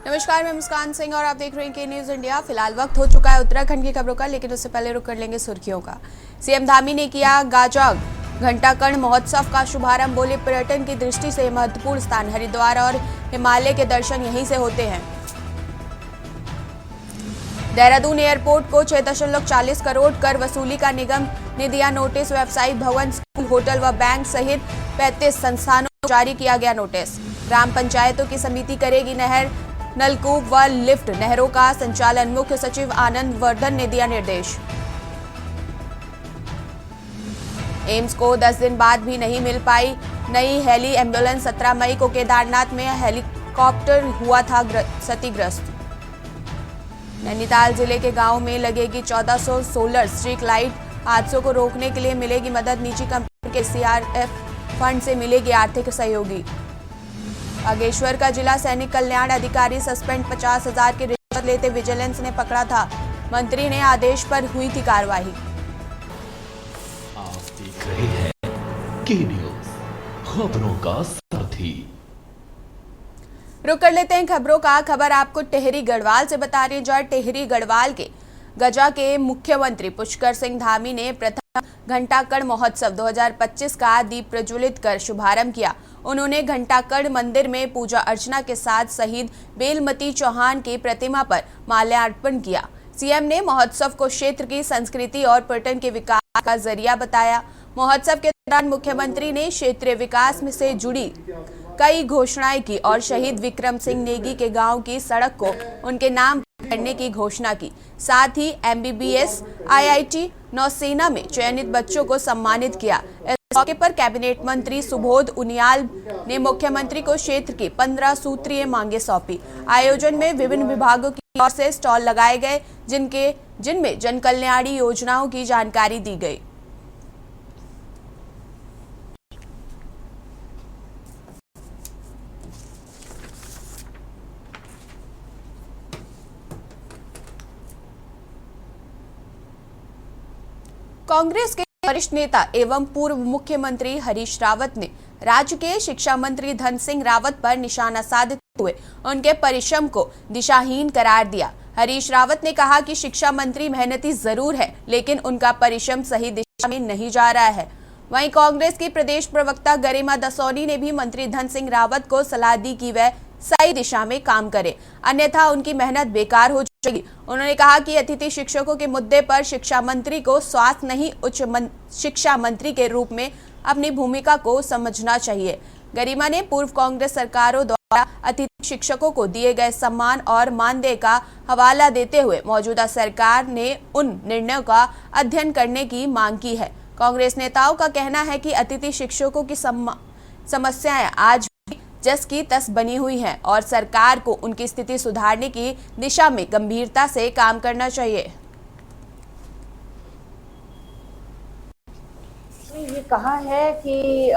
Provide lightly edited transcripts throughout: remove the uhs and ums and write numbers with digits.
नमस्कार, मैं मुस्कान सिंह और आप देख रहे हैं के न्यूज इंडिया। फिलहाल वक्त हो चुका है उत्तराखंड की खबरों का, लेकिन उससे पहले रुक कर लेंगे सुर्खियों का। सीएम धामी ने किया गाजा घंटाकर्ण महोत्सव का शुभारंभ। बोले पर्यटन की दृष्टि से महत्वपूर्ण स्थान हरिद्वार और हिमालय के दर्शन यहीं से होते हैं। देहरादून एयरपोर्ट को 6.40 करोड़ कर वसूली का निगम ने दिया नोटिस। वेबसाइट, भवन, स्कूल, होटल व बैंक सहित 35 संस्थानों को जारी किया गया नोटिस। ग्राम पंचायतों की समिति करेगी नहर, नलकूप व लिफ्ट नहरों का संचालन। मुख्य सचिव आनंद वर्धन ने दिया निर्देश। एम्स को 10 दिन बाद भी नहीं मिल पाई नई हेली एम्बुलेंस। 17 मई को केदारनाथ में हेलीकॉप्टर हुआ था क्षतिग्रस्त। नैनीताल जिले के गांव में लगेगी 1400 सोलर स्ट्रीट लाइट। हादसों को रोकने के लिए मिलेगी मदद। निजी कंपनी के सीआरएफ फंड से मिलेगी आर्थिक सहयोगी। बागेश्वर का जिला सैनिक कल्याण अधिकारी सस्पेंड। 50,000 की रिश्वत लेते विजिलेंस ने पकड़ा था। मंत्री ने आदेश पर हुई थी कार्रवाई। आप देख रहे हैं के न्यूज, खबरों का साथी। रुक कर लेते हैं खबरों का। खबर आपको टिहरी गढ़वाल से बता रहे हैं, जहां टिहरी गढ़वाल के गजा के मुख्यमंत्री पुष्कर सिंह धामी ने प्रथम घंटाकर्ण महोत्सव 2025 का दीप प्रज्वलित कर शुभारंभ किया। उन्होंने घंटाकर्ण मंदिर में पूजा अर्चना के साथ शहीद बेलमती चौहान की प्रतिमा पर माल्यार्पण किया। सीएम ने महोत्सव को क्षेत्र की संस्कृति और पर्यटन के विकास का जरिया बताया। महोत्सव के दौरान मुख्यमंत्री ने क्षेत्रीय विकास में से जुड़ी कई घोषणाएं की और शहीद विक्रम सिंह नेगी के गांव की सड़क को उनके नाम करने की घोषणा की। साथ ही एमबीबीएस, आईआईटी, नौसेना में चयनित बच्चों को सम्मानित किया। इस मौके पर कैबिनेट मंत्री सुबोध उनियाल ने मुख्यमंत्री को क्षेत्र की 15 सूत्रीय मांगे सौंपी। आयोजन में विभिन्न विभागों की ओर से स्टॉल लगाए गए, जिनमें जन कल्याणी योजनाओं की जानकारी दी गई। कांग्रेस के वरिष्ठ नेता एवं पूर्व मुख्यमंत्री हरीश रावत ने राज्य के शिक्षा मंत्री धन सिंह रावत पर निशाना साधते हुए उनके परिश्रम को दिशाहीन करार दिया। हरीश रावत ने कहा कि शिक्षा मंत्री मेहनती जरूर है, लेकिन उनका परिश्रम सही दिशा में नहीं जा रहा है। वहीं कांग्रेस की प्रदेश प्रवक्ता गरिमा दसौनी ने भी मंत्री धन सिंह रावत को सलाह दी कि वह सही दिशा में काम करे, अन्यथा उनकी मेहनत बेकार हो जाएगी। उन्होंने कहा कि अतिथि शिक्षकों के मुद्दे पर शिक्षा मंत्री को स्वास्थ्य नहीं उच्च शिक्षा मंत्री के रूप में अपनी भूमिका को समझना चाहिए। गरिमा ने पूर्व कांग्रेस सरकारों द्वारा अतिथि शिक्षकों को दिए गए सम्मान और मानदेय का हवाला देते हुए मौजूदा सरकार ने उन निर्णयों का अध्ययन करने की मांग की है। कांग्रेस नेताओं का कहना है कि अतिथि शिक्षकों की समस्याएं आज जस की तस बनी हुई हैं और सरकार को उनकी स्थिति सुधारने की दिशा में गंभीरता से काम करना चाहिए। ये कहा है कि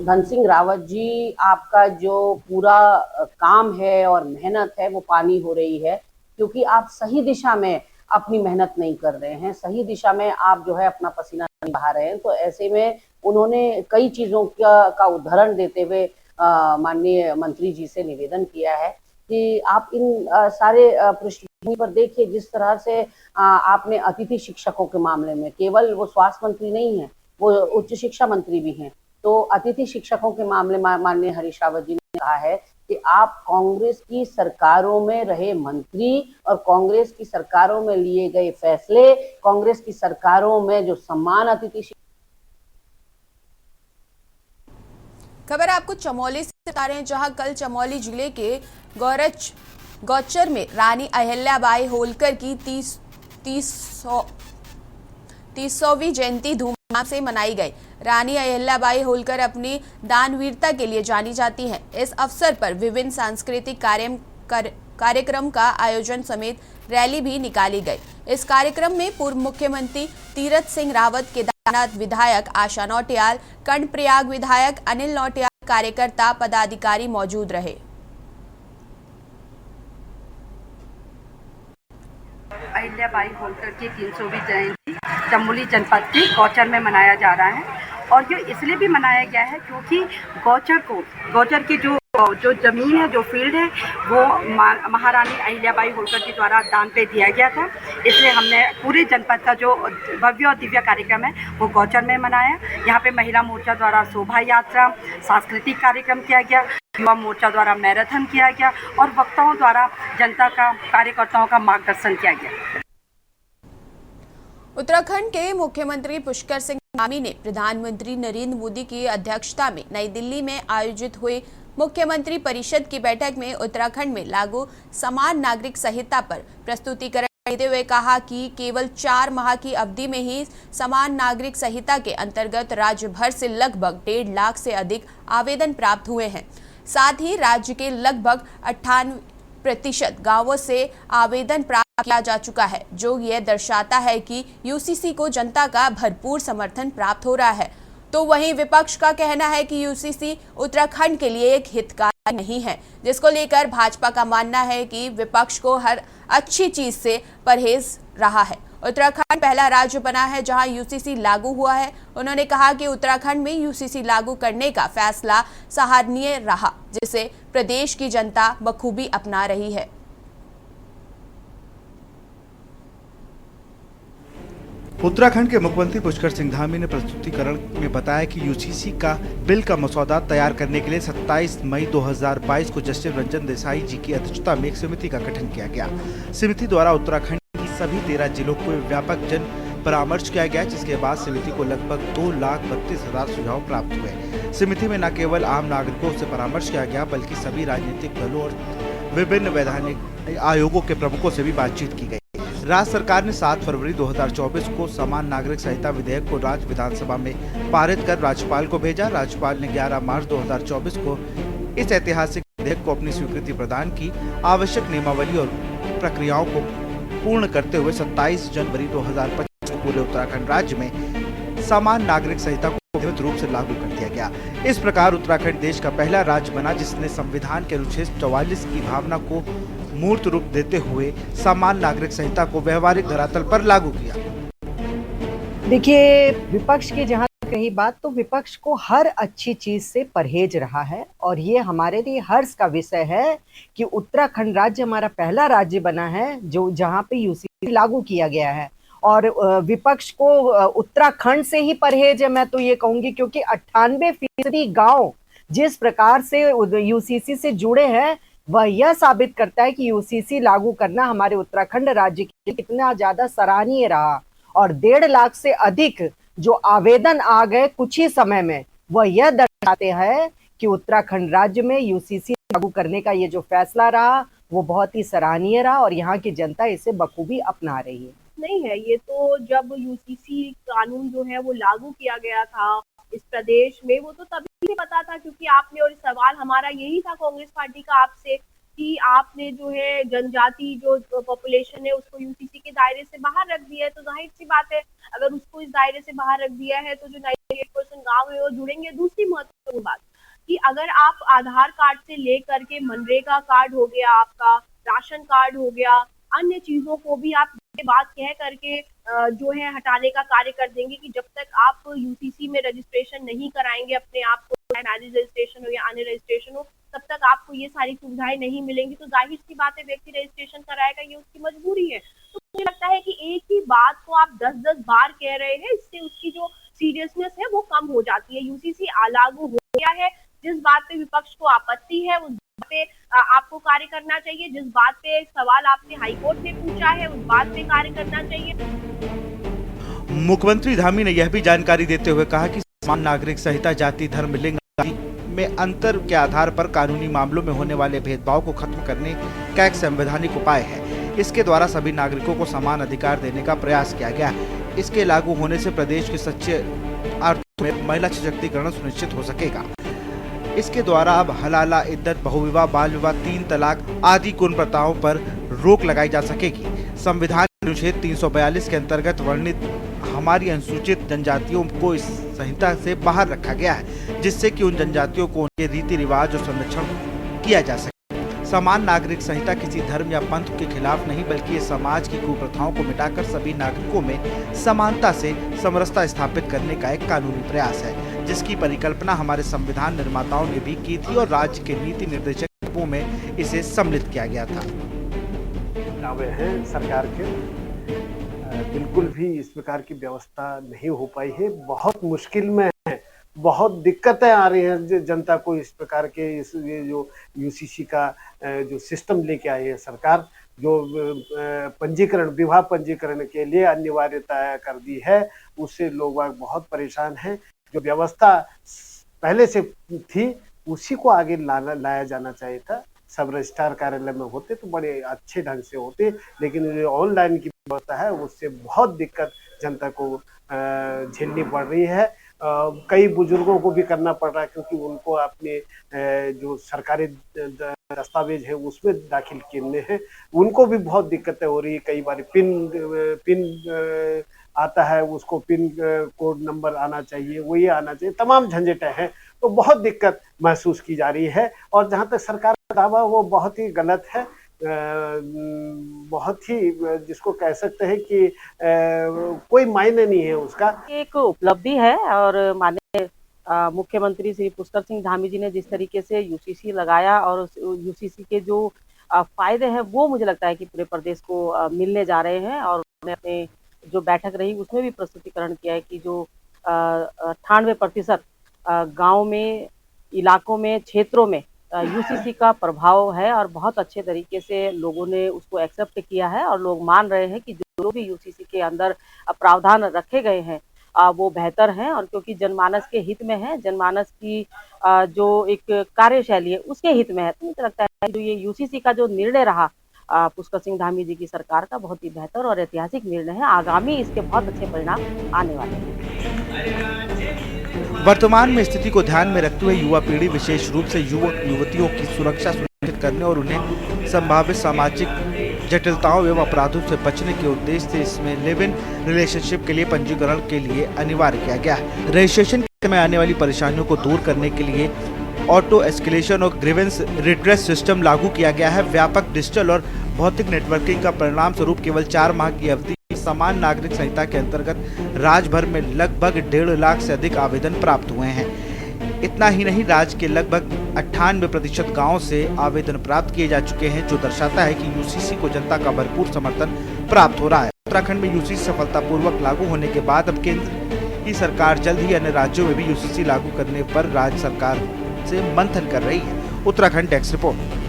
धन सिंह रावत जी, आपका जो पूरा काम है और मेहनत है वो पानी हो रही है, क्योंकि आप सही दिशा में अपनी मेहनत नहीं कर रहे हैं, सही दिशा में आप जो है अपना पसीना नहीं बहा रहे हैं। तो ऐसे में उन्होंने कई चीजों का उदाहरण देते हुए माननीय मंत्री जी से निवेदन किया है कि आप इन सारे पृष्ठभूमि पर देखिए, जिस तरह से आपने अतिथि शिक्षकों के मामले में, केवल वो स्वास्थ्य मंत्री नहीं है, वो उच्च शिक्षा मंत्री भी हैं, तो अतिथि शिक्षकों के मामले में माननीय हरीश रावत जी ने कहा है कि आप कांग्रेस की सरकारों में रहे मंत्री और कांग्रेस की सरकारों में लिए गए फैसले, कांग्रेस की सरकारों में जो सम्मान अतिथि। खबर आपको चमोली से बता रहे हैं, जहां कल चमोली जिले के गौचर में रानी अहिल्याबाई होलकर की 300वीं जयंती धूमधाम से मनाई गई। रानी अहिल्याबाई होलकर अपनी दानवीरता के लिए जानी जाती हैं। इस अवसर पर विभिन्न सांस्कृतिक कार्यक्रम का आयोजन समेत रैली भी निकाली गई। इस कार्यक्रम में पूर्व मुख्यमंत्री तीरथ सिंह रावत, केदारनाथ विधायक आशा नौटियाल, कर्णप्रयाग विधायक अनिल नौटियाल, कार्यकर्ता पदाधिकारी मौजूद रहे। अहिल्याबाई होलकर की 300वीं जयंती चमोली जनपद के गौचर में मनाया जा रहा है और जो इसलिए भी मनाया गया है क्योंकि गौचर की जो जो जमीन है, जो फील्ड है, वो महारानी अहिल्याबाई होलकर के द्वारा दान पे दिया गया था। इसलिए हमने पूरे जनपद का जो भव्य और दिव्य कार्यक्रम है वो गौचर में मनाया। यहाँ पे महिला मोर्चा द्वारा शोभा यात्रा, सांस्कृतिक कार्यक्रम किया गया, युवा मोर्चा द्वारा मैराथन किया गया और वक्ताओं द्वारा जनता का, कार्यकर्ताओं का मार्गदर्शन किया गया। उत्तराखंड के मुख्यमंत्री पुष्कर सिंह धामी ने प्रधानमंत्री नरेंद्र मोदी की अध्यक्षता में नई दिल्ली में आयोजित हुई मुख्यमंत्री परिषद की बैठक में उत्तराखंड में लागू समान नागरिक संहिता पर प्रस्तुतिकरण देते हुए कहा कि केवल 4 माह की अवधि में ही समान नागरिक संहिता के अंतर्गत राज्य भर से लगभग 1.5 लाख से अधिक आवेदन प्राप्त हुए हैं। साथ ही राज्य के लगभग 98% गांवों से आवेदन प्राप्त किया जा चुका है, जो यह दर्शाता है कि यूसीसी को जनता का भरपूर समर्थन प्राप्त हो रहा है। तो वहीं विपक्ष का कहना है कि यूसीसी उत्तराखंड के लिए एक हितकारी नहीं है, जिसको लेकर भाजपा का मानना है कि विपक्ष को हर अच्छी चीज से परहेज रहा है। उत्तराखंड पहला राज्य बना है जहां यूसीसी लागू हुआ है। उन्होंने कहा कि उत्तराखंड में यूसीसी लागू करने का फैसला सराहनीय रहा, जिसे प्रदेश की जनता बखूबी अपना रही है। उत्तराखंड के मुख्यमंत्री पुष्कर सिंह धामी ने प्रस्तुतिकरण में बताया कि यूसीसी का बिल का मसौदा तैयार करने के लिए 27 मई 2022 को जस्टिस रंजन देसाई जी की अध्यक्षता में एक समिति का गठन किया गया। समिति द्वारा उत्तराखंड की सभी 13 जिलों को व्यापक जन परामर्श किया गया, जिसके बाद समिति को लगभग 2,32,000 सुझाव प्राप्त हुए। समिति में न केवल आम नागरिकों से परामर्श किया गया, बल्कि सभी राजनीतिक दलों और विभिन्न वैधानिक आयोगों के प्रमुखों से भी बातचीत की गई। राज्य सरकार ने 7 फरवरी 2024 को समान नागरिक संहिता विधेयक को राज्य विधानसभा में पारित कर राज्यपाल को भेजा। राज्यपाल ने 11 मार्च 2024 को इस ऐतिहासिक विधेयक को अपनी स्वीकृति प्रदान की। आवश्यक नियमावली और प्रक्रियाओं को पूर्ण करते हुए 27 जनवरी 2025 को पूरे उत्तराखंड राज्य में समान नागरिक संहिता को नियमित रूप से लागू कर दिया गया। इस प्रकार उत्तराखंड देश का पहला राज्य बना जिसने संविधान के अनुच्छेद 44 की भावना को मूर्त रूप देते हुए समान नागरिक संहिता को व्यवहारिक धरातल पर लागू किया। देखिए, विपक्ष की जहां कही बात, तो विपक्ष को हर अच्छी चीज से परहेज रहा है और ये हमारे लिए हर्ष का विषय है कि उत्तराखंड राज्य हमारा पहला राज्य बना है जो जहां पे यूसीसी लागू किया गया है। और विपक्ष को उत्तराखंड से ही परहेज है, मैं तो ये कहूंगी, क्योंकि 98% गांव जिस प्रकार से यूसीसी से जुड़े हैं वह यह साबित करता है कि यूसीसी लागू करना हमारे उत्तराखंड राज्य के लिए कितना ज्यादा सराहनीय रहा। और 1.5 लाख से अधिक जो आवेदन आ गए कुछ ही समय में, वह यह दर्शाते हैं कि उत्तराखंड राज्य में यूसीसी लागू करने का ये जो फैसला रहा वो बहुत ही सराहनीय रहा और यहाँ की जनता इसे बखूबी अपना रही है। नहीं है, ये तो जब यूसीसी कानून जो है वो लागू किया गया था इस प्रदेश में, वो तो तभी पता था, क्योंकि आपने, और सवाल हमारा यही था कांग्रेस पार्टी का आपसे कि आपने जो है जनजाति जो पॉपुलेशन है उसको यूसीसी के दायरे से बाहर रख दिया है। तो जाहिर सी बात है, अगर उसको इस दायरे से बाहर रख दिया है तो जो 98% गाँव है वो जुड़ेंगे। दूसरी महत्वपूर्ण बात कि अगर आप आधार कार्ड से लेकर के मनरेगा कार्ड हो गया, आपका राशन कार्ड हो गया, अन्य चीजों को भी आप ये बात कह करके जो है हटाने का कार्य कर देंगे कि जब तक आप यूसीसी में रजिस्ट्रेशन नहीं कराएंगे अपने आप को, मैरिज रजिस्ट्रेशन हो या अन्य रजिस्ट्रेशन हो, तब तक आपको ये सारी सुविधाएं नहीं मिलेंगी। तो जाहिर सी बात है, व्यक्ति रजिस्ट्रेशन कराएगा, ये उसकी मजबूरी है। तो मुझे लगता है कि एक ही बात को आप 10-10 बार कह रहे हैं, इससे उसकी जो सीरियसनेस है वो कम हो जाती है। यूसीसी लागू हो गया है, जिस बात पे विपक्ष को आपत्ति है उस बात पे आपको कार्य करना चाहिए, जिस बात पे सवाल आपने हाईकोर्ट में पूछा है उस बात पे कार्य करना चाहिए। मुख्यमंत्री धामी ने यह भी जानकारी देते हुए कहा कि समान नागरिक संहिता जाति, धर्म, लिंग आदि में अंतर के आधार पर कानूनी मामलों में होने वाले भेदभाव को खत्म करने का एक संवैधानिक उपाय है। इसके द्वारा सभी नागरिकों को समान अधिकार देने का प्रयास किया गया है। इसके लागू होने से प्रदेश के सच्चे अर्थ में महिला सशक्तिकरण सुनिश्चित हो सकेगा। इसके द्वारा अब हलाला, इद्दत, बहुविवाह, बाल विवाह, 3 तलाक आदि कुप्रथाओं पर रोक लगाई जा सकेगी। संविधान अनुच्छेद 342 के अंतर्गत वर्णित हमारी अनुसूचित जनजातियों को इस संहिता से बाहर रखा गया है, जिससे कि उन जनजातियों को उनके रीति रिवाज और संरक्षण किया जा सके। समान नागरिक संहिता किसी धर्म या पंथ के खिलाफ नहीं, बल्कि ये समाज की कुप्रथाओं को मिटाकर सभी नागरिकों में समानता से समरसता स्थापित करने का एक कानूनी प्रयास है। जिसकी परिकल्पना हमारे संविधान निर्माताओं ने भी की थी और राज्य के नीति निर्देशक में इसे सम्मिलित किया गया था। दावे हैं सरकार के, बिल्कुल भी इस प्रकार की व्यवस्था नहीं हो पाई है, बहुत मुश्किल में है, बहुत दिक्कतें आ रही हैं जनता को इस प्रकार के ये जो यूसीसी का जो सिस्टम लेके आई है सरकार, जो पंजीकरण विवाह पंजीकरण के लिए अनिवार्यता कर दी है, उससे लोग बहुत परेशान हैं। जो व्यवस्था पहले से थी उसी को आगे लाया जाना चाहिए था। सब रजिस्ट्रार कार्यालय में होते तो बड़े अच्छे ढंग से होते, लेकिन जो ऑनलाइन की व्यवस्था है उससे बहुत दिक्कत जनता को झेलनी पड़ रही है। कई बुजुर्गों को भी करना पड़ रहा है क्योंकि उनको अपने जो सरकारी दस्तावेज है उसमें दाखिल करने हैं, उनको भी बहुत दिक्कतें हो रही है। कई बार पिन आता है, उसको पिन कोड नंबर आना चाहिए, वो ये आना चाहिए, तमाम झंझटें हैं, तो बहुत दिक्कत महसूस की जा रही है। और जहाँ तक सरकार का दावा वो बहुत ही गलत है, बहुत ही जिसको कह सकते हैं कि कोई मायने नहीं है उसका। एक उपलब्धि है और माननीय मुख्यमंत्री श्री पुष्कर सिंह धामी जी ने जिस तरीके से यूसीसी लगाया और यूसीसी के जो फायदे हैं वो मुझे लगता है कि पूरे प्रदेश को मिलने जा रहे हैं। और उन्होंने अपने जो बैठक रही उसमें भी प्रस्तुतिकरण किया है कि जो 98% गाँव में, इलाकों में, क्षेत्रों में यूसीसी का प्रभाव है और बहुत अच्छे तरीके से लोगों ने उसको एक्सेप्ट किया है और लोग मान रहे हैं कि जो भी यूसीसी के अंदर प्रावधान रखे गए हैं वो बेहतर हैं। और क्योंकि जनमानस के हित में है, जनमानस की जो एक कार्यशैली है उसके हित में है, तो मुझे लगता है जो ये यूसीसी का जो निर्णय रहा पुष्कर सिंह धामी जी की सरकार का, बहुत ही बेहतर और ऐतिहासिक निर्णय है। आगामी इसके बहुत अच्छे परिणाम आने वाले हैं। वर्तमान में स्थिति को ध्यान में रखते हुए युवा पीढ़ी, विशेष रूप से युवक युवतियों की सुरक्षा सुनिश्चित करने और उन्हें संभावित सामाजिक जटिलताओं एवं अपराधों से बचने के उद्देश्य से इसमें लिव इन रिलेशनशिप के लिए पंजीकरण के लिए अनिवार्य किया गया है। रजिस्ट्रेशन के समय आने वाली परेशानियों को दूर करने के लिए ऑटो एस्केलेशन और ग्रीवेंस रिड्रेस सिस्टम लागू किया गया है। व्यापक डिजिटल और भौतिक नेटवर्किंग का परिणाम स्वरूप केवल 4 माह की अवधि समान नागरिक संहिता के अंतर्गत राज्य भर में लगभग 1.5 लाख से अधिक आवेदन प्राप्त हुए हैं। इतना ही नहीं, राज्य के लगभग 98% गाँव से आवेदन प्राप्त किए जा चुके हैं, जो दर्शाता है कि यूसीसी को जनता का भरपूर समर्थन प्राप्त हो रहा है। उत्तराखंड में यूसीसी सफलतापूर्वक लागू होने के बाद अब केंद्र की सरकार जल्द ही अन्य राज्यों में भी यूसीसी लागू करने पर राज्य सरकार से मंथन कर रही है। Uttarakhand desk report.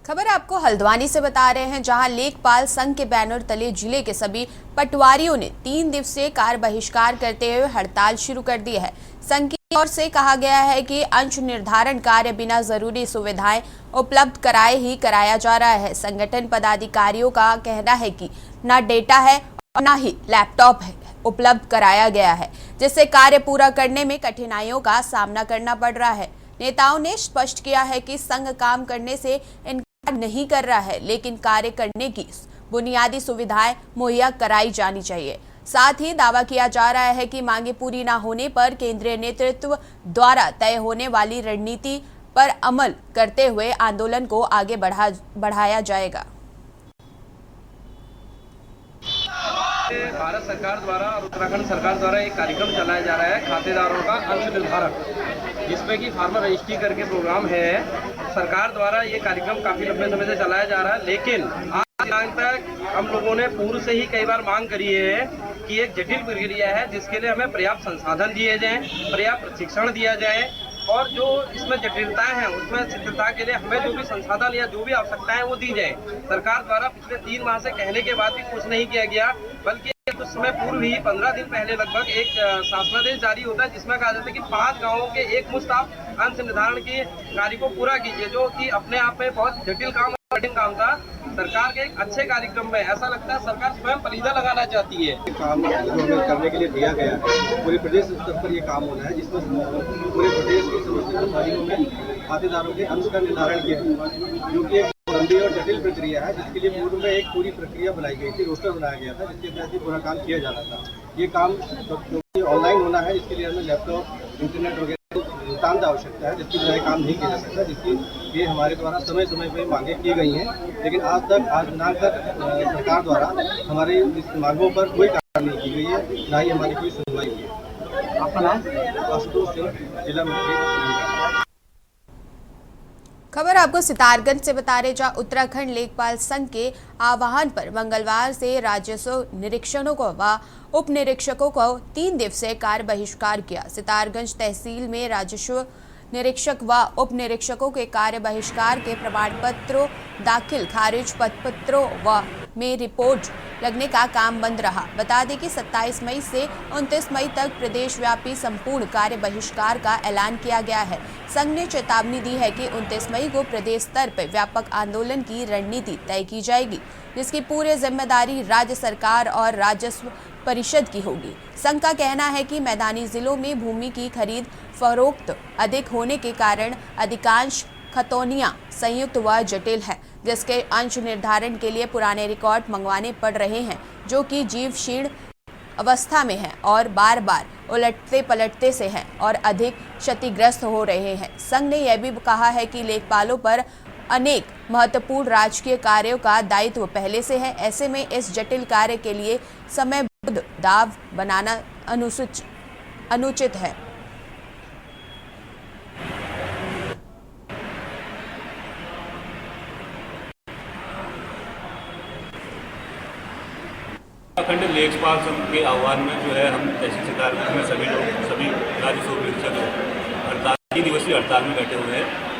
खबर आपको हल्द्वानी से बता रहे हैं, जहां लेखपाल संघ के बैनर तले जिले के सभी पटवारियों ने 3 दिवसीय कार्य बहिष्कार करते हुए हड़ताल शुरू कर दी है। संघ की ओर से कहा गया है कि अंश निर्धारण कार्य बिना जरूरी सुविधाएं उपलब्ध कराए ही कराया जा रहा है। संगठन पदाधिकारियों का कहना है कि ना डेटा है और ना ही लैपटॉप है उपलब्ध कराया गया है, जिससे कार्य पूरा करने में कठिनाइयों का सामना करना पड़ रहा है। नेताओं ने स्पष्ट किया है कि संघ काम करने से इनकार नहीं कर रहा है, लेकिन कार्य करने की बुनियादी सुविधाएं मुहैया कराई जानी चाहिए। साथ ही दावा किया जा रहा है कि मांगे पूरी न होने पर केंद्रीय नेतृत्व द्वारा तय होने वाली रणनीति पर अमल करते हुए आंदोलन को आगे बढ़ाया जाएगा। भारत सरकार द्वारा और उत्तराखंड सरकार द्वारा एक कार्यक्रम चलाया जा रहा है खातेदारों का अंश निर्धारण, जिसमें कि फार्मर रजिस्ट्री करके प्रोग्राम है। सरकार द्वारा ये कार्यक्रम काफ़ी लंबे समय से चलाया जा रहा है, लेकिन आज दिनांक तक हम लोगों ने पूर्व से ही कई बार मांग करी है कि एक जटिल प्रक्रिया है जिसके लिए हमें पर्याप्त संसाधन दिए जाएँ, पर्याप्त प्रशिक्षण दिया जाए और जो इसमें जटिलताएं हैं उसमें शिथिलता के लिए हमें जो भी संसाधन या जो भी आवश्यकताएं हैं वो दी जाए। सरकार द्वारा पिछले 3 माह से कहने के बाद भी कुछ नहीं किया गया, बल्कि कुछ समय पूर्व ही 15 दिन पहले लगभग एक शासनादेश जारी होता है जिसमें कहा जाता है कि 5 गाँवों के एक मुश्त आप अंश निर्धारण के कार्य को पूरा कीजिए, जो कि अपने आप में बहुत जटिल काम, कठिन काम था। सरकार के एक अच्छे कार्यक्रम में ऐसा लगता है सरकार स्वयं परिधा लगाना चाहती है। काम जो हमें करने के लिए दिया गया है पूरे प्रदेश स्तर पर ये काम होना है, जिसमें पूरे प्रदेश की समस्त अधिकारियों में खातेदारों के अंश का निर्धारण किया है, जो कि एक लंबी और जटिल प्रक्रिया है, जिसके लिए पूर्व में एक पूरी प्रक्रिया बनाई गई थी, रोस्टर बनाया गया था, जिसके तहत पूरा काम किया जाना था। ये काम ऑनलाइन होना है, इसके लिए हमें लैपटॉप, इंटरनेट वगैरह नितांत आवश्यकता है, जिसके बिना काम नहीं किया जा सकता, जिसकी ये हमारे द्वारा समय समय पर मांगे की गई हैं, लेकिन आज दिनांक तक सरकार द्वारा हमारी इस मांगों पर कोई कार्रवाई नहीं की गई है, ना ही हमारी कोई सुनवाई हुई है। आपका नाम? आशुतोष सिंह, जिला मंत्री। खबर आपको सितारगंज से बता रहे, जहां उत्तराखंड लेखपाल संघ के आह्वान पर मंगलवार से राजस्व निरीक्षकों को व उप निरीक्षकों को 3 दिवसीय कार्य बहिष्कार किया। सितारगंज तहसील में राजस्व निरीक्षक व उप निरीक्षकों के कार्य बहिष्कार के प्रमाण पत्रों दाखिल, खारिज पत्रों व में रिपोर्ट लगने का काम बंद रहा। बता दें कि 27 मई से 29 मई तक प्रदेश व्यापी संपूर्ण कार्य बहिष्कार का ऐलान किया गया है। संघ ने चेतावनी दी है कि 29 मई को प्रदेश स्तर पर व्यापक आंदोलन की रणनीति तय की जाएगी, जिसकी पूरी जिम्मेदारी राज्य सरकार और राजस्व परिषद की होगी। संघ का कहना है कि मैदानी जिलों में भूमि की खरीद फरोख्त अधिक होने के कारण अधिकांश खतौनियां संयुक्त व जटिल है, जिसके अंश निर्धारण के लिए पुराने रिकॉर्ड मंगवाने पड़ रहे हैं, जो कि जीव शीर्ण अवस्था में है और बार बार उलटते पलटते से हैं और अधिक क्षतिग्रस्त हो रहे हैं। संघ ने यह भी कहा है कि लेखपालों पर अनेक महत्वपूर्ण राजकीय कार्यों का दायित्व पहले से है। ऐसे में इस जटिल कार्य के लिए समयबद्ध दाव बनाना अनुचित है। उत्तराखंड लेखपाल संघ के आह्वान में जो है हम तहसील सितारगंज में सभी राजस्व निरीक्षक 48 दिवसीय हड़ताल में बैठे हुए हैं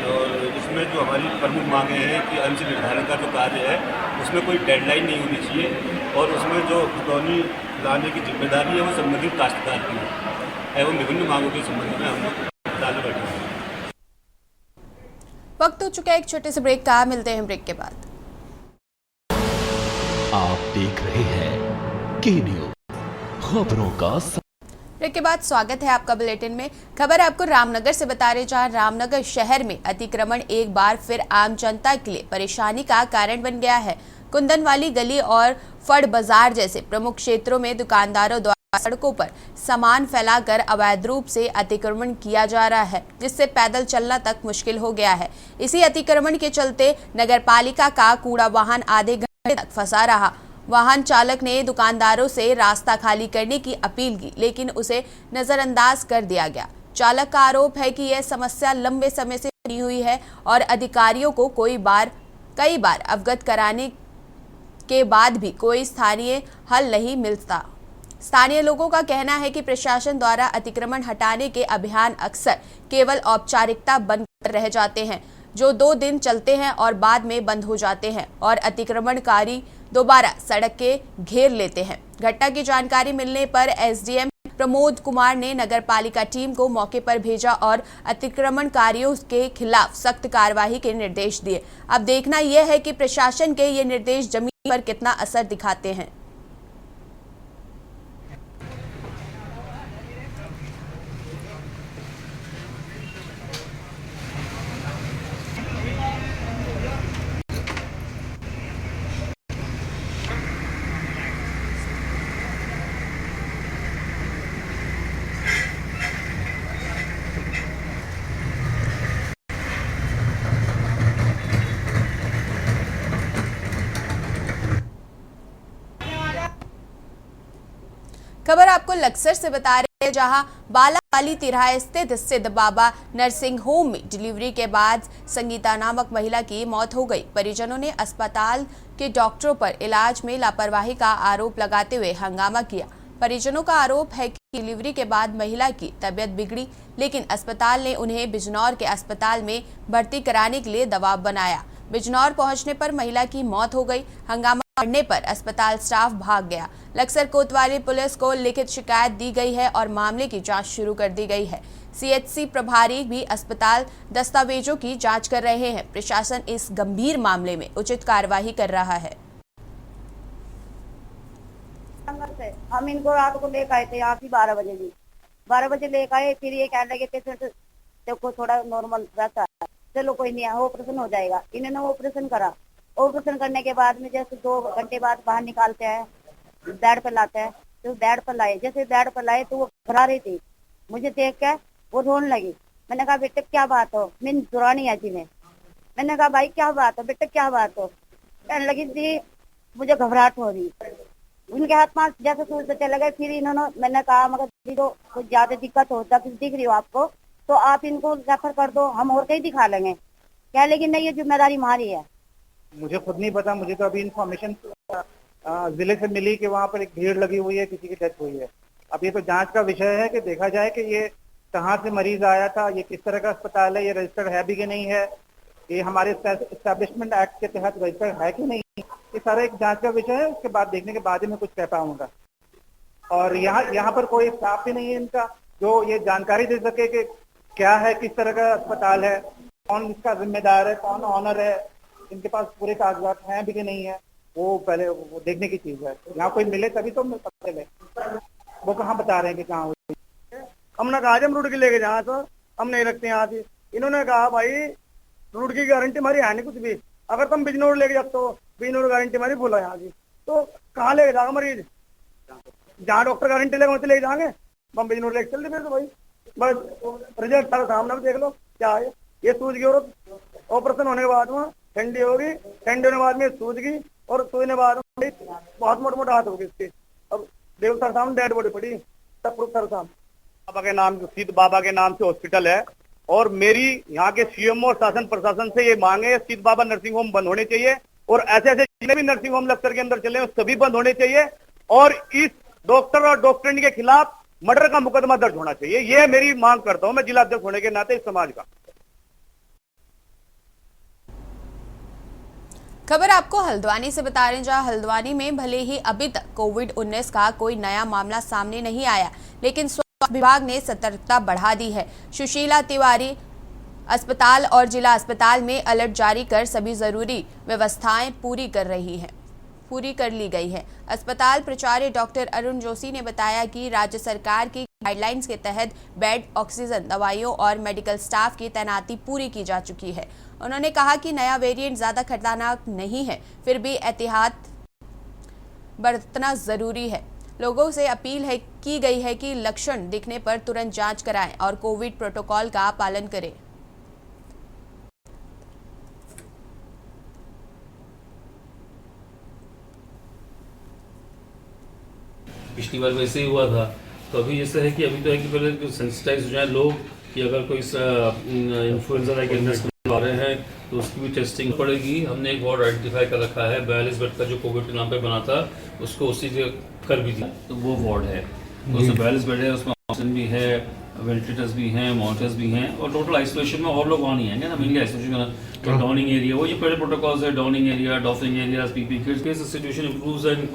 और इसमें जो हमारी प्रमुख मांगे हैं कि अंश निर्धारण का जो कार्य है उसमें कोई डेडलाइन नहीं होनी चाहिए और उसमें जो खतौनी लाने की जिम्मेदारी है वो संबंधित काश्तकार की है एवं विभिन्न मांगों के संबंध में हम लोग हड़ताल में बैठे हुए हैं। वक्त हो चुका है एक छोटे से ब्रेक का, मिलते हैं ब्रेक के बाद। आप देख रहे हैं के न्यूज़, खबरों का ब्रेक के बाद स्वागत है आपका बुलेटिन में। खबर आपको रामनगर से बता रहे, जहां रामनगर शहर में अतिक्रमण एक बार फिर आम जनता के लिए परेशानी का कारण बन गया है। कुंदनवाली गली और फड़ बाजार जैसे प्रमुख क्षेत्रों में दुकानदारों द्वारा सड़कों पर सामान फैलाकर अवैध रूप से अतिक्रमण किया जा रहा है, जिससे पैदल चलना तक मुश्किल हो गया है। इसी अतिक्रमण के चलते नगरपालिका का कूड़ा वाहन आधे घंटे तक फंसा रहा। वाहन चालक ने दुकानदारों से रास्ता खाली करने की अपील की, लेकिन उसे नजरअंदाज कर दिया गया। चालक का आरोप है कि यह समस्या लंबे समय से बनी हुई है और अधिकारियों को कई बार अवगत कराने के बाद भी कोई स्थानीय हल नहीं मिलता। स्थानीय लोगों का कहना है कि प्रशासन द्वारा अतिक्रमण हटाने के अभियान अक्सर केवल औपचारिकता बनकर रह जाते हैं, जो 2 दिन चलते हैं और बाद में बंद हो जाते हैं और अतिक्रमणकारी दोबारा सड़क के घेर लेते हैं। घटना की जानकारी मिलने पर एसडीएम प्रमोद कुमार ने नगरपालिका टीम को मौके पर भेजा और अतिक्रमणकारियों के खिलाफ सख्त कार्रवाई के निर्देश दिए। अब देखना यह है कि प्रशासन के ये निर्देश जमीन पर कितना असर दिखाते हैं। खबर आपको लक्सर से बता रहे हैं, जहां बालावाली तिराहे स्थित सिद्ध बाबा नर्सिंग होम में डिलीवरी के बाद संगीता नामक महिला की मौत हो गई। परिजनों ने अस्पताल के डॉक्टरों पर इलाज में लापरवाही का आरोप लगाते हुए हंगामा किया। परिजनों का आरोप है कि डिलीवरी के बाद महिला की तबीयत बिगड़ी, लेकिन अस्पताल ने उन्हें बिजनौर के अस्पताल में भर्ती कराने के लिए दबाव बनाया। बिजनौर पहुंचने पर महिला की मौत हो गई। हंगामा बढ़ने पर अस्पताल स्टाफ भाग गया। लक्सर कोतवाली पुलिस को लिखित शिकायत दी गई है और मामले की जांच शुरू कर दी गई है। सीएचसी प्रभारी भी अस्पताल दस्तावेजों की जांच कर रहे हैं। प्रशासन इस गंभीर मामले में उचित कार्रवाई कर रहा है। हम इनको रात को लेकर आए थे, यहाँ भी 12 बजे लेकर आए। फिर ये कहने लगे पेशेंट देखो थोड़ा नॉर्मल रहता है, चलो कोई नहीं ऑपरेशन हो जाएगा। इन्होंने ऑपरेशन करा। ऑपरेशन करने के बाद में जैसे 2 घंटे बाद बाहर निकालते हैं, बेड पर लाते हैं। तो बेड पर लाए, जैसे बेड पर लाए तो वो घबरा रही थी। मुझे देख के वो रोने लगी। मैंने कहा बेटे क्या बात हो, मैं दुरानी आती में। मैंने कहा भाई क्या बात हो बेटे, क्या बात हो। कहने लगी थी मुझे घबराहट हो रही। उनके हाथ पांव जैसे सूझते चले गए। फिर इन्होंने, मैंने कहा मगर दीदी तो कुछ ज्यादा दिक्कत होता कुछ दिख रही हो आपको तो आप इनको रेफर कर दो, हम और कहीं दिखा लेंगे। कह लेकिन नहीं, ये जिम्मेदारी हमारी है। मुझे खुद नहीं पता, मुझे तो अभी इन्फॉर्मेशन जिले से मिली कि वहाँ पर एक भीड़ लगी हुई है, किसी की डेथ हुई है। अब ये तो जांच का विषय है कि देखा जाए कि ये कहाँ से मरीज आया था, ये किस तरह का अस्पताल है, ये रजिस्टर्ड है भी कि नहीं है, ये हमारे एस्टैब्लिशमेंट एक्ट के तहत रजिस्टर्ड है कि नहीं, ये सारा एक जांच का विषय है। उसके बाद देखने के बाद ही मैं कुछ कह पाऊंगा। और यहाँ पर कोई स्टाफ भी नहीं है इनका जो ये जानकारी दे सके कि क्या है, किस तरह का अस्पताल है, कौन इसका जिम्मेदार है, कौन ऑनर है, इनके पास पूरे कागजात हैं भी कि नहीं है, वो पहले वो देखने की चीज है। यहाँ कोई मिले तभी तो पता चले। वो कहाँ बता रहे हैं कि कहाँ हुई। हमने कहा जब रुड़की लेके जाना तो हम नहीं रखते यहाँ से। इन्होंने कहा भाई रुड़की की गारंटी हमारी है नहीं कुछ भी, अगर तुम बिजनौर लेके जाते हो बिजनौर गारंटी हमारी भूला यहाँ की, तो कहाँ लेके जाएगा मरीज? जहाँ डॉक्टर गारंटी लेगा वहाँ ले जाएंगे, हम बिजनौर लेके चलते फिर तो भाई बस रिजल्ट सारा सामने देख लो क्या है। ये सूझ गई औरत, ऑपरेशन होने के बाद में ठंडी होगी, ठंडी होने के बाद में सूझ गई और सूझने के बाद में बहुत मोटे मोटे हाथ हो गए इसके। अब देव सर सामने डेड बॉडी पड़ी, सब प्रूफ सर सामने। बाबा के नाम, सिद्ध बाबा के नाम से हॉस्पिटल है और मेरी यहाँ के सीएम और शासन प्रशासन से ये मांग है सिद्ध बाबा नर्सिंग होम बंद होने चाहिए और ऐसे ऐसे जितने भी नर्सिंग होम लक्सर के अंदर चले सभी बंद होने चाहिए और इस डॉक्टर और डॉक्टरनी के खिलाफ मर्डर का मुकदमा दर्ज होना चाहिए। ये मेरी मांग करता हूं मैं जिला अध्यक्ष होने के नाते इस समाज का। खबर आपको हल्द्वानी से बता रहे हैं, जहां हल्द्वानी में भले ही अभी तक कोविड-19 का कोई नया मामला सामने नहीं आया, लेकिन स्वास्थ्य विभाग ने सतर्कता बढ़ा दी है। सुशीला तिवारी अस्पताल और जिला अस्पताल में अलर्ट जारी कर सभी जरूरी व्यवस्थाएं पूरी कर ली गई है। अस्पताल प्राचार्य डॉक्टर अरुण जोशी ने बताया कि राज्य सरकार की गाइडलाइंस के तहत बेड, ऑक्सीजन, दवाइयों और मेडिकल स्टाफ की तैनाती पूरी की जा चुकी है। उन्होंने कहा कि नया वेरिएंट ज्यादा खतरनाक नहीं है, फिर भी एहतियात बरतना जरूरी है। लोगों से अपील की गई है कि लक्षण दिखने पर तुरंत जांच कराएं और कोविड प्रोटोकॉल का पालन करें। पिछली बार वैसे ही हुआ था, तो अभी जैसे है कि अभी तो है कि पहले सेंसिटाइज हो जाए लोग कि अगर कोई इन्फ्लुएंजा लाइक इलनेस आ रहे हैं तो उसकी भी टेस्टिंग पड़ेगी। हमने एक वार्ड आइडेंटिफाई कर रखा है 42 बेड का जो कोविड के नाम पे बना था, उसको उसी से कर भी दिया, तो वो वार्ड है। तो उसमें 42 बेड है, उसमें ऑक्सीजन भी है, वेंटिलेटर्स भी हैं, मॉनिटर्स भी हैं और टोटल आइसोलेशन में और लोग वहाँ नहीं आएंगे ना, मेनली आइसोलेशन का डाउनिंग एरिया, वो ये पहले प्रोटोकॉल्स है, donning area, doffing area, PP kits के सिचुएशन इंप्रूव्स एंड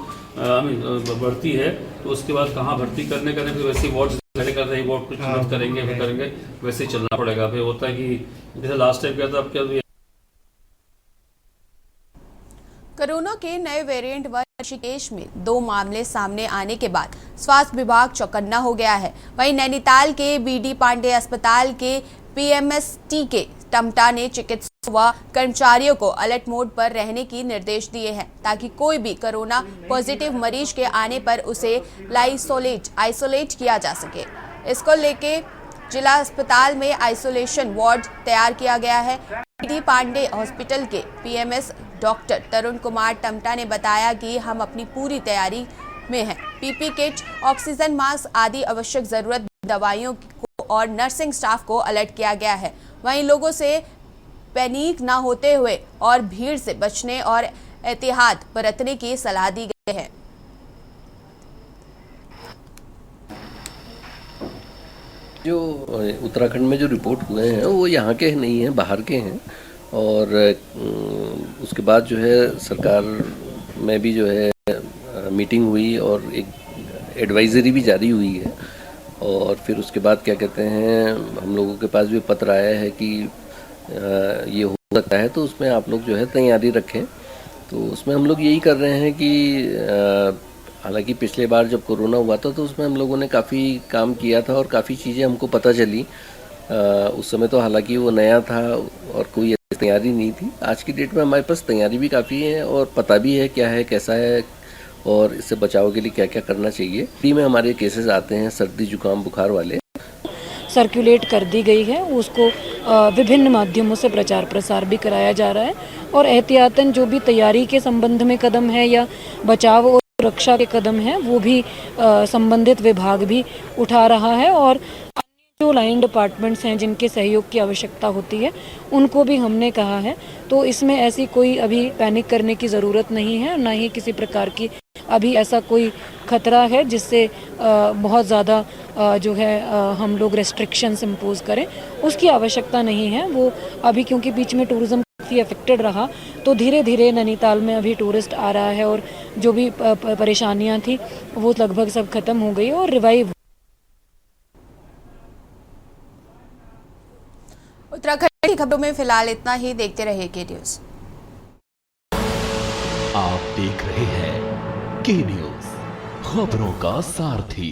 बढ़ती है तो उसके बाद कहाँ भर्ती करने का फिर वैसे वार्ड कर रहे हैं, वार्ड कुछ करेंगे फिर करेंगे, वैसे ही चलना पड़ेगा। फिर होता है कि जैसे लास्ट टाइम क्या था, अब क्या कोरोना के नए वेरिएंट व ऋषिकेश में 2 मामले सामने आने के बाद स्वास्थ्य विभाग चौकन्ना हो गया है। वहीं नैनीताल के बीडी पांडे अस्पताल के पीएमएसटी के टमटा ने चिकित्सकों व कर्मचारियों को अलर्ट मोड पर रहने की निर्देश दिए हैं ताकि कोई भी कोरोना पॉजिटिव मरीज के आने पर उसे आइसोलेट किया जा सके। इसको लेके जिला अस्पताल में आइसोलेशन वार्ड तैयार किया गया है। बीडी पांडे हॉस्पिटल के पीएमएस डॉक्टर तरुण कुमार टमटा ने बताया कि हम अपनी पूरी तैयारी में हैं। पीपी किट, ऑक्सीजन मास्क आदि आवश्यक जरूरत दवाइयों को और नर्सिंग स्टाफ को अलर्ट किया गया है। वहीं लोगों से पैनिक ना होते हुए और भीड़ से बचने और एहतियात बरतने की सलाह दी गई है। जो उत्तराखंड में जो रिपोर्ट हुए हैं वो यहाँ के नहीं हैं, बाहर के हैं और उसके बाद जो है सरकार में भी जो है मीटिंग हुई और एक एडवाइजरी भी जारी हुई है और फिर उसके बाद क्या कहते हैं हम लोगों के पास भी पत्र आया है कि ये हो सकता है तो उसमें आप लोग जो है तैयारी रखें। तो उसमें हम लोग यही कर रहे हैं कि हालांकि पिछले बार जब कोरोना हुआ था तो उसमें हम लोगों ने काफ़ी काम किया था और काफ़ी चीज़ें हमको पता चली। उस समय तो हालांकि वो नया था और कोई तैयारी नहीं थी। आज की डेट में हमारे पास तैयारी भी काफ़ी है और पता भी है क्या है, कैसा है और इससे बचाव के लिए क्या क्या करना चाहिए। फ्री में हमारे केसेस आते हैं सर्दी जुकाम बुखार वाले। सर्कुलेट कर दी गई है, उसको विभिन्न माध्यमों से प्रचार प्रसार भी कराया जा रहा है और एहतियातन जो भी तैयारी के संबंध में कदम है या बचाव और सुरक्षा के कदम हैं वो भी संबंधित विभाग भी उठा रहा है और जो लाइन डिपार्टमेंट्स हैं जिनके सहयोग की आवश्यकता होती है उनको भी हमने कहा है। तो इसमें ऐसी कोई अभी पैनिक करने की ज़रूरत नहीं है, ना ही किसी प्रकार की अभी ऐसा कोई खतरा है जिससे बहुत ज़्यादा जो है हम लोग रेस्ट्रिक्शंस इम्पोज करें, उसकी आवश्यकता नहीं है। वो अभी क्योंकि बीच में टूरिज़्म काफ़ी अफेक्टेड रहा तो धीरे धीरे नैनीताल में अभी टूरिस्ट आ रहा है और जो भी परेशानियाँ थी वो लगभग सब खत्म हो गई और रिवाइव। उत्तराखंड की खबरों में फिलहाल इतना ही। देखते रहिए के न्यूज़। आप देख रहे हैं के न्यूज़, खबरों का सारथी।